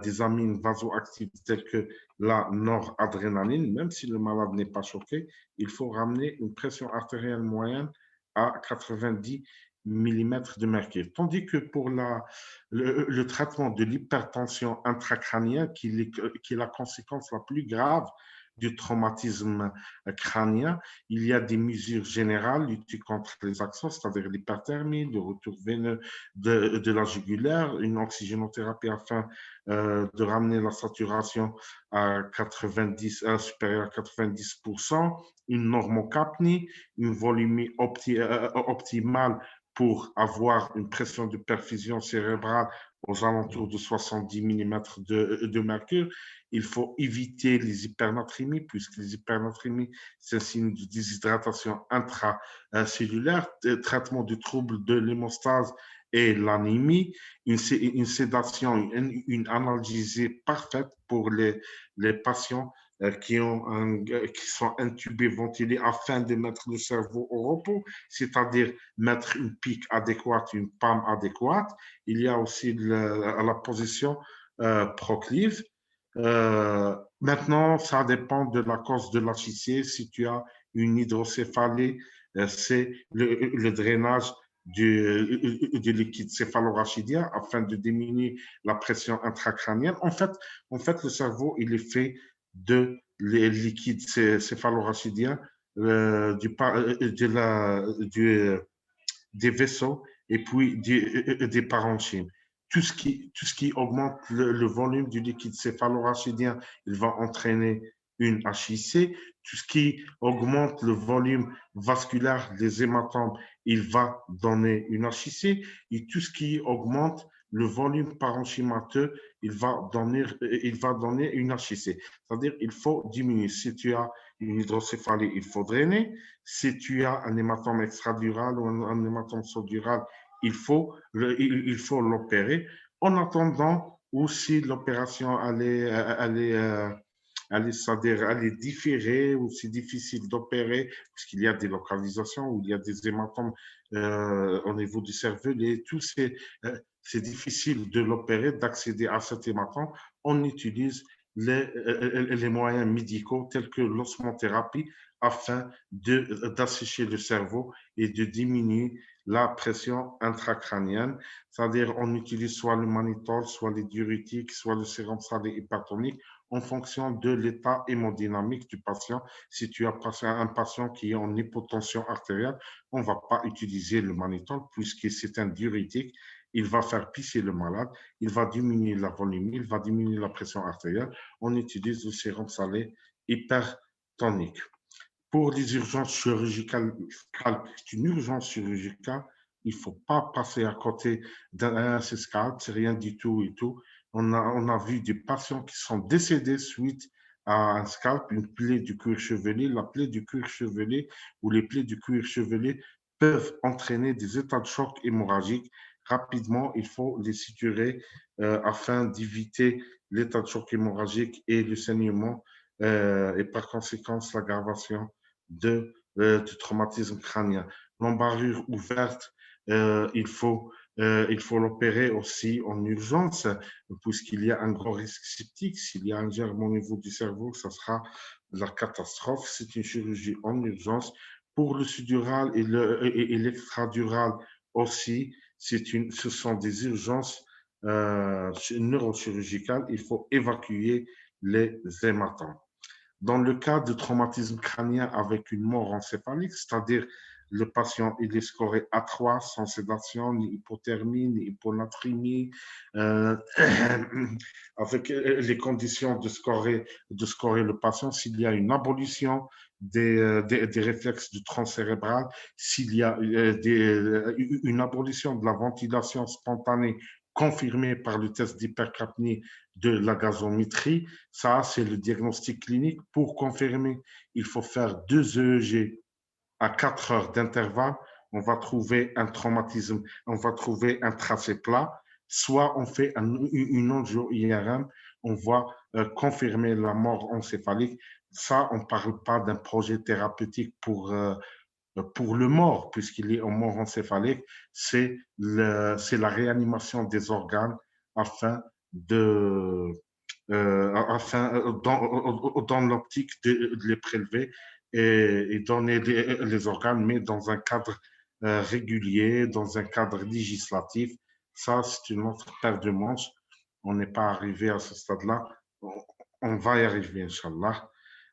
des amines vasoactives telles que la noradrénaline. Même si le malade n'est pas choqué, il faut ramener une pression artérielle moyenne à 90 millimètres de mercure. Tandis que pour le traitement de l'hypertension intracrânienne, qui est la conséquence la plus grave du traumatisme crânien, il y a des mesures générales lutter contre les actions, c'est-à-dire l'hyperthermie, le retour veineux de la jugulaire, une oxygénothérapie afin de ramener la saturation à 90, supérieure à 90%, une normocapnie, une volumie optimale pour avoir une pression de perfusion cérébrale aux alentours de 70 mm de mercure. Il faut éviter les hypernatrémies, puisque les hypernatrémies, c'est un signe de déshydratation intracellulaire, traitement du trouble de l'hémostase et l'anémie, une sédation, une analgésie parfaite pour les patients qui sont intubés, ventilés afin de mettre le cerveau au repos, c'est-à-dire mettre une pique adéquate, une PAM adéquate. Il y a aussi la position proclive. Maintenant, ça dépend de la cause de l'HIC. Si tu as une hydrocéphalie, c'est le drainage du liquide céphalorachidien afin de diminuer la pression intracrânienne. En fait, le cerveau, il est fait de les liquides céphalorachidien, des vaisseaux et puis des parenchymes. Tout ce qui augmente le volume du liquide céphalorachidien, il va entraîner une HIC. Tout ce qui augmente le volume vasculaire des hématomes, il va donner une HIC. Et tout ce qui augmente le volume parenchymateux, il va donner une HIC. C'est-à-dire qu'il faut diminuer. Si tu as une hydrocéphalie, il faut drainer. Si tu as un hématome extradural ou un hématome subdural, il faut l'opérer. En attendant, ou si l'opération elle est différée ou c'est difficile d'opérer, puisqu'il y a des localisations où il y a des hématomes au niveau du cervelet, c'est difficile de l'opérer, d'accéder à cet hématome. On utilise les moyens médicaux tels que l'osmothérapie afin d'assécher le cerveau et de diminuer la pression intracrânienne. C'est-à-dire on utilise soit le mannitol, soit les diurétiques, soit le sérum salé hypertonique en fonction de l'état hémodynamique du patient. Si tu as un patient qui est en hypotension artérielle, on ne va pas utiliser le mannitol puisque c'est un diurétique. Il va faire pisser le malade, il va diminuer la volumétrie, il va diminuer la pression artérielle. On utilise le sérum salé hypertonique. Pour les urgences chirurgicales, c'est une urgence chirurgicale, il ne faut pas passer à côté d'un scalp, c'est rien du tout et tout. On a vu des patients qui sont décédés suite à un scalp, une plaie du cuir chevelu. La plaie du cuir chevelu ou les plaies du cuir chevelu peuvent entraîner des états de choc hémorragique. Rapidement, il faut les suturer afin d'éviter l'état de choc hémorragique et le saignement et par conséquent l'aggravation du traumatisme crânien. L'embarrure ouverte, il faut l'opérer aussi en urgence, puisqu'il y a un gros risque septique. S'il y a un germe au niveau du cerveau, ça sera la catastrophe. C'est une chirurgie en urgence. Pour le sudural et l'extradural aussi, ce sont des urgences neurochirurgicales. Il faut évacuer les hématomes. Dans le cas de traumatisme crânien avec une mort encéphalique, c'est-à-dire le patient il est scoré A3 sans sédation, ni hypothermie, ni hyponatrémie, avec les conditions de scorer le patient, s'il y a une abolition des réflexes du tronc cérébral, s'il y a une abolition de la ventilation spontanée confirmée par le test d'hypercapnie de la gazométrie. Ça, c'est le diagnostic clinique. Pour confirmer, il faut faire 2 EEG à 4 heures d'intervalle. On va trouver un traumatisme, on va trouver un tracé plat. Soit on fait une angio-IRM, on va confirmer la mort encéphalique. Ça, on ne parle pas d'un projet thérapeutique pour le mort, puisqu'il est en mort encéphalique, c'est la réanimation des organes afin dans l'optique de les prélever et donner les organes, mais dans un cadre régulier, dans un cadre législatif. Ça, c'est une autre paire de manches. On n'est pas arrivé à ce stade-là. On va y arriver, Inch'Allah.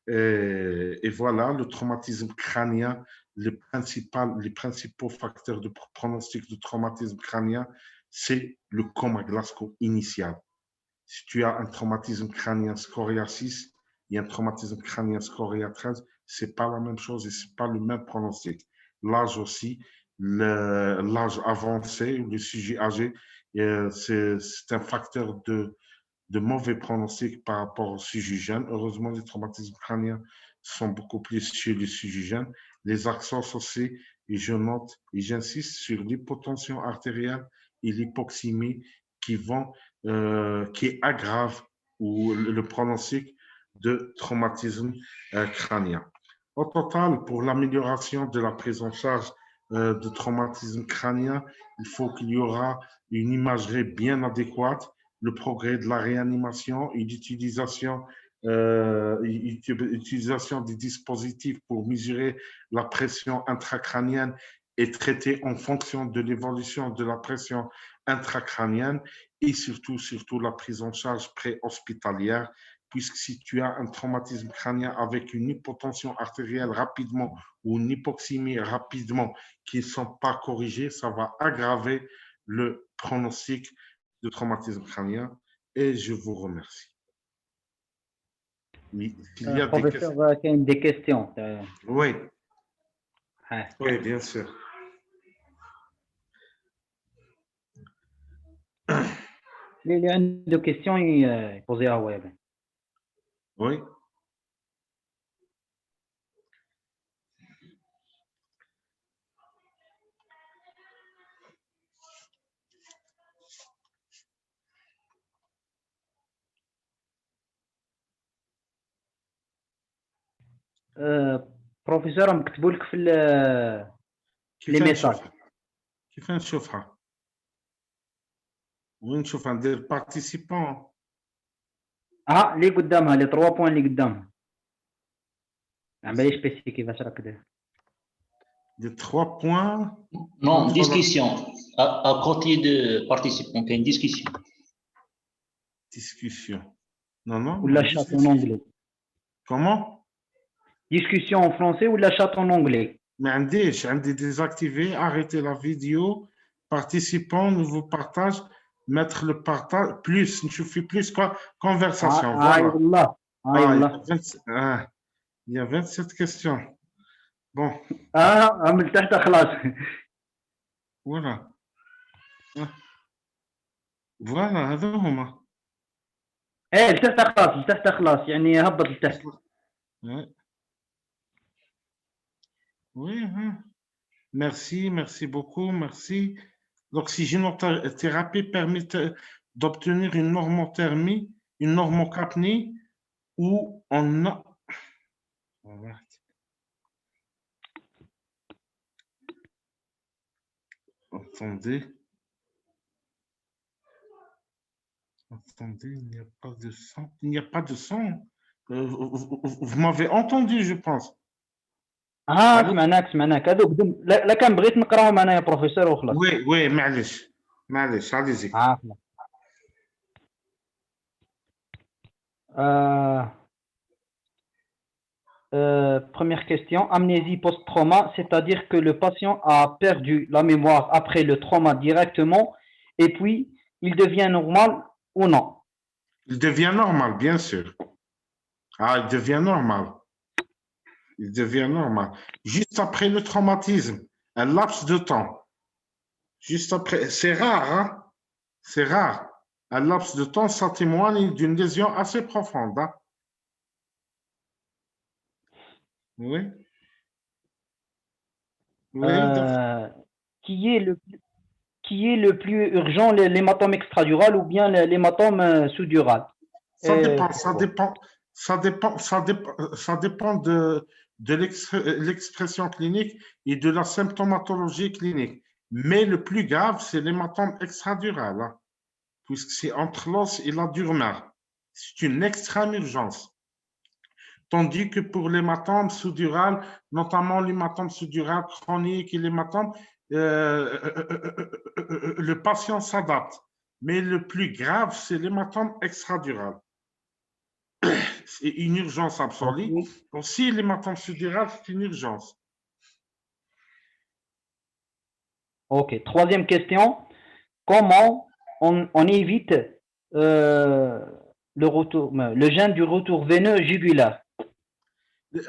Et voilà, le traumatisme crânien, les principaux facteurs de pronostic de traumatisme crânien, c'est le coma Glasgow initial. Si tu as un traumatisme crânien scoria 6 et un traumatisme crânien scoria 13, ce n'est pas la même chose et ce n'est pas le même pronostic. L'âge aussi, l'âge avancé, le sujet âgé, c'est un facteur de mauvais pronostics par rapport aux sujets jeunes. Heureusement, les traumatismes crâniens sont beaucoup plus chez les sujets jeunes. Les accents aussi, et je note et j'insiste sur l'hypotension artérielle et l'hypoxémie qui aggravent le pronostic de traumatisme crânien. Au total, pour l'amélioration de la prise en charge de traumatisme crânien, il faut qu'il y aura une imagerie bien adéquate, le progrès de la réanimation et l'utilisation des dispositifs pour mesurer la pression intracrânienne et traiter en fonction de l'évolution de la pression intracrânienne et surtout la prise en charge préhospitalière, puisque si tu as un traumatisme crânien avec une hypotension artérielle rapidement ou une hypoxémie rapidement qui ne sont pas corrigées, ça va aggraver le pronostic de traumatisme crânien et je vous remercie. Oui, il y a professeur, il y a des questions. Oui. Oui, bien sûr. Il y a une question posée à Web. Oui. بروفيسور مكتبوا لك في لي ميساج كيف نشوفها وين نشوفها ندير بارتيسيبون اللي قدامها لي 3 بوين اللي قدامها عم بالي سبيسيفيكي كيفاش راك داير دي 3 بوين non discussion à côté de participants كاين discussion non ولا chat en anglais comment discussion en français ou la chat en anglais ما عندي désactiver arrêter la vidéo participants nouveau partage mettre le partage plus نشوف plus quoi conversation voilà il y a 27 il y a 27 questions Bon, عمل تحت خلاص. voilà. Voilà, هذا هما. ايه لتحت خلاص، لتحت خلاص، يعني هبط لتحت. Ouais. Oui, hein. Merci, merci beaucoup, merci. L'oxygénothérapie permet d'obtenir une normothermie, une normocapnie où on a... Attendez. Attendez, il n'y a pas de son. Il n'y a pas de son. Vous m'avez entendu, je pense. Allô? سمعناك هذوك لا كان بغيت نقراهم انا يا بروفيسور وخلاص. Oui, oui, معلش. معلش, allez-y. خلاص. Première question, amnésie post-trauma, c'est-à-dire que le patient a perdu la mémoire après le trauma directement et puis il devient normal ou non? Il devient normal, bien sûr. Ah, il devient normal. Il devient normal. Juste après le traumatisme, un laps de temps. Juste après, c'est rare, hein? C'est rare. Un laps de temps, ça témoigne d'une lésion assez profonde, hein? Oui. Oui, Qui est le plus urgent, l'hématome extradural ou bien l'hématome sous-dural? ça dépend, ça dépend, ça dépend de l'expression clinique et de la symptomatologie clinique. Mais le plus grave, c'est l'hématome extradural, hein, puisque c'est entre l'os et la durmère. C'est une extrême urgence. Tandis que pour l'hématome sous-dural, notamment l'hématome sous-dural chronique et l'hématome, le patient s'adapte. Mais le plus grave, c'est l'hématome extradural. C'est une urgence absolue. Okay. Aussi, l'hématome sous-dural, c'est une urgence. Ok. Troisième question, comment on évite le gène du retour veineux jugulaire?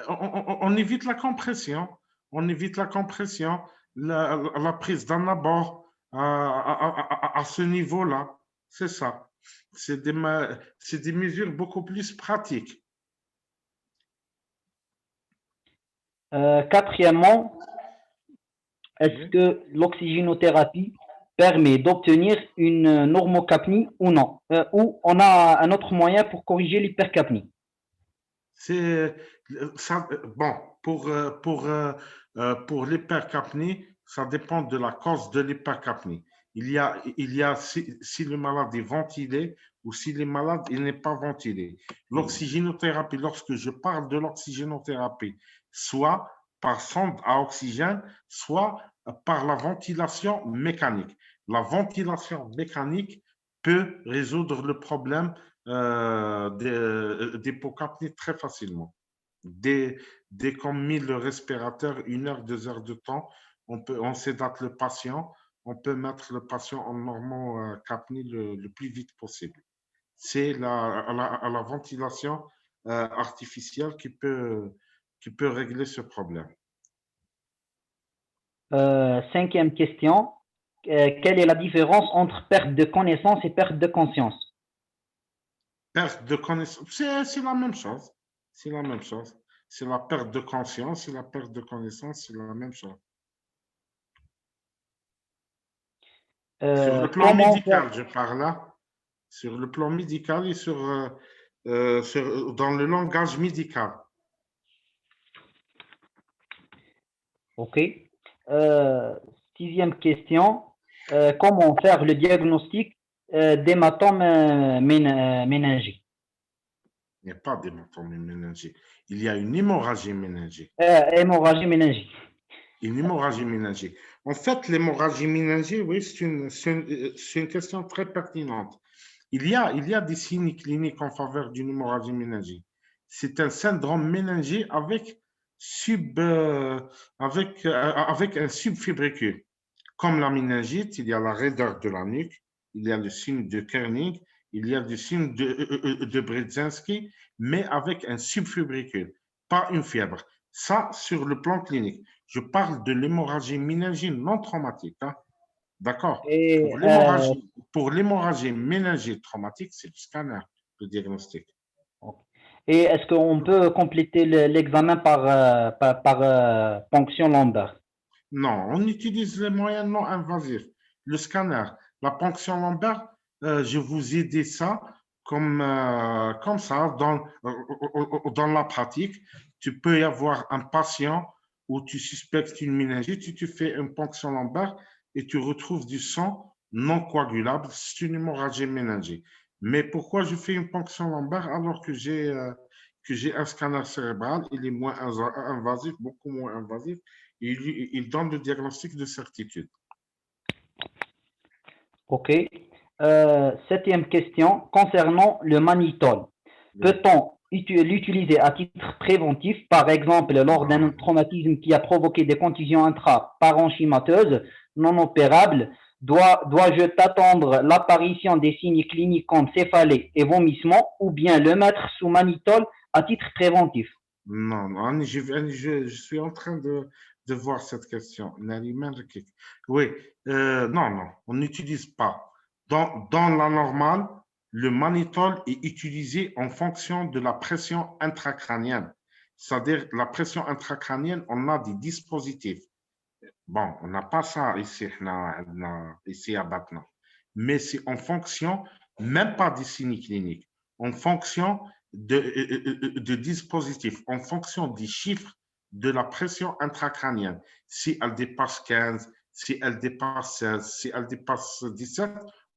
On évite la compression, on évite la compression, la prise d'un abord à ce niveau-là. C'est ça. C'est des mesures beaucoup plus pratiques. Quatrièmement, est-ce Oui. que l'oxygénothérapie permet d'obtenir une normocapnie ou non? Ou on a un autre moyen pour corriger l'hypercapnie? C'est ça, bon, pour l'hypercapnie, ça dépend de la cause de l'hypercapnie. Il y a si le malade est ventilé ou si le malade n'est pas ventilé. L'oxygénothérapie, lorsque je parle de l'oxygénothérapie, soit par sonde à oxygène, soit par la ventilation mécanique. La ventilation mécanique peut résoudre le problème d'hypocapnie très facilement. Dès qu'on met le respirateur, 1 heure, 2 heures de temps, on sédate le patient, on peut mettre le patient en normocapnie le plus vite possible. C'est la ventilation artificielle qui peut régler ce problème. Cinquième question, quelle est la différence entre perte de connaissance et perte de conscience? Perte de connaissance, c'est la même chose. C'est la même chose. C'est la perte de conscience, c'est la perte de connaissance, c'est la même chose. Sur le plan Comment faire? médical, je parle là. Sur le plan médical et dans le langage médical. Ok. Sixième question, comment faire le diagnostic d'hématome méningé? Il n'y a pas d'hématome méningée. Il y a une hémorragie méningée. Hémorragie méningée. Une hémorragie méningée. En fait, l'hémorragie méningée, oui, c'est une question très pertinente. Il y a des signes cliniques en faveur d'une hémorragie méningée. C'est un syndrome méningé avec un subfibricule. Comme la méningite, il y a la raideur de la nuque, il y a le signe de Kernig, il y a le signe de Brzezinski, mais avec un subfibricule, pas une fièvre. Ça, sur le plan clinique. Je parle de l'hémorragie méningée non traumatique. Hein. D'accord? Et Pour l'hémorragie méningée traumatique, c'est le scanner, le diagnostic. Et est-ce qu'on peut compléter l'examen par ponction lombaire? Non, on utilise les moyens non invasifs. Le scanner, la ponction lombaire, je vous ai dit ça comme ça dans la pratique. Tu peux y avoir un patient où tu suspectes une méningite, tu fais une ponction lombaire et tu retrouves du sang non coagulable. C'est une hémorragie méningée. Mais pourquoi je fais une ponction lombaire alors que j'ai un scanner cérébral? Il est moins invasif, beaucoup moins invasif. Il donne le diagnostic de certitude. OK. Septième question, concernant le mannitol. Peut-on l'utiliser à titre préventif, par exemple lors d'un traumatisme qui a provoqué des contusions intraparenchymateuses non opérables? Dois-je t'attendre l'apparition des signes cliniques comme céphalée et vomissement ou bien le mettre sous mannitol à titre préventif? Non, non, je suis en train de voir cette question. Oui, non, non, on n'utilise pas. Dans la normale, le mannitol est utilisé en fonction de la pression intracrânienne. C'est-à-dire, la pression intracrânienne, on a des dispositifs. Bon, on n'a pas ça ici à Batna. Mais c'est en fonction, même pas des signes cliniques, en fonction de dispositifs, en fonction des chiffres de la pression intracrânienne. Si elle dépasse 15, si elle dépasse 16, si elle dépasse 17,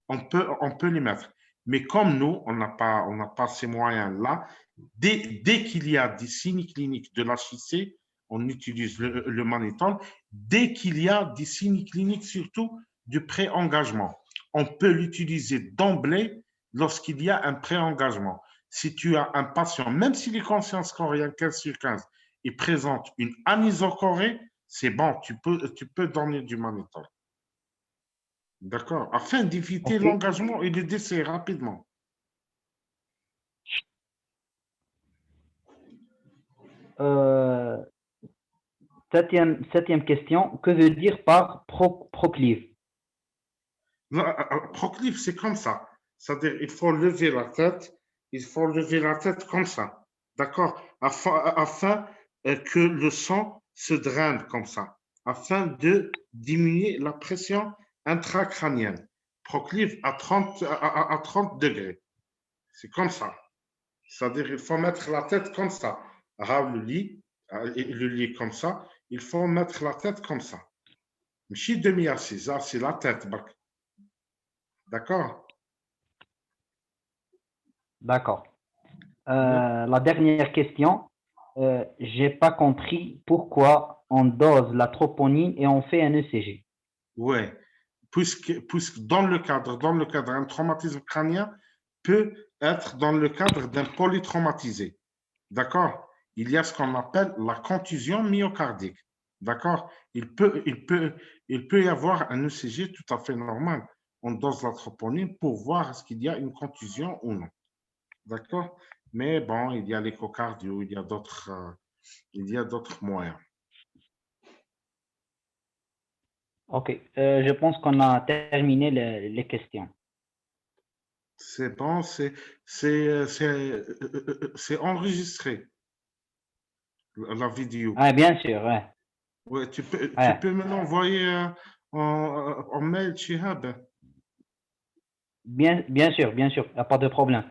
on peut les mettre. Mais comme nous, on n'a pas ces moyens-là, dès qu'il y a des signes cliniques de l'HIC, on utilise le mannitol. Dès qu'il y a des signes cliniques, surtout du pré-engagement, on peut l'utiliser d'emblée lorsqu'il y a un pré-engagement. Si tu as un patient, même s'il est conscient scorien 15 sur 15, il présente une anisocorée, c'est bon, tu peux donner du mannitol. D'accord? Afin d'éviter OK. l'engagement et le décès rapidement. Euh, septième question, que veut dire par proclive? Proclive, c'est comme ça. C'est-à-dire, il faut lever la tête, comme ça. D'accord? Afin que le sang se draine comme ça, afin de diminuer la pression intracrânienne. Proclive à 30 degrés. C'est comme ça. C'est-à-dire, il faut mettre la tête comme ça. Le lit comme ça. Il faut mettre la tête comme ça. ماشي demi-assis, ça c'est la tête. D'accord? D'accord. La dernière question, j'ai pas compris pourquoi on dose la troponine et on fait un ECG. Ouais. Puisque dans le cadre, un traumatisme crânien peut être dans le cadre d'un polytraumatisé. D'accord? Il y a ce qu'on appelle la contusion myocardique. D'accord? Il peut y avoir un ECG tout à fait normal. On dose la troponine pour voir est-ce qu'il y a une contusion ou non. D'accord? Mais bon, il y a l'échocardio, il y a d'autres moyens. OK. Je pense qu'on a terminé les questions. C'est bon, c'est enregistré, la vidéo. Ah, bien sûr, ouais. Ouais, tu Ouais. peux me l'envoyer en mail, Chihab. Bien sûr, il n'y a pas de problème.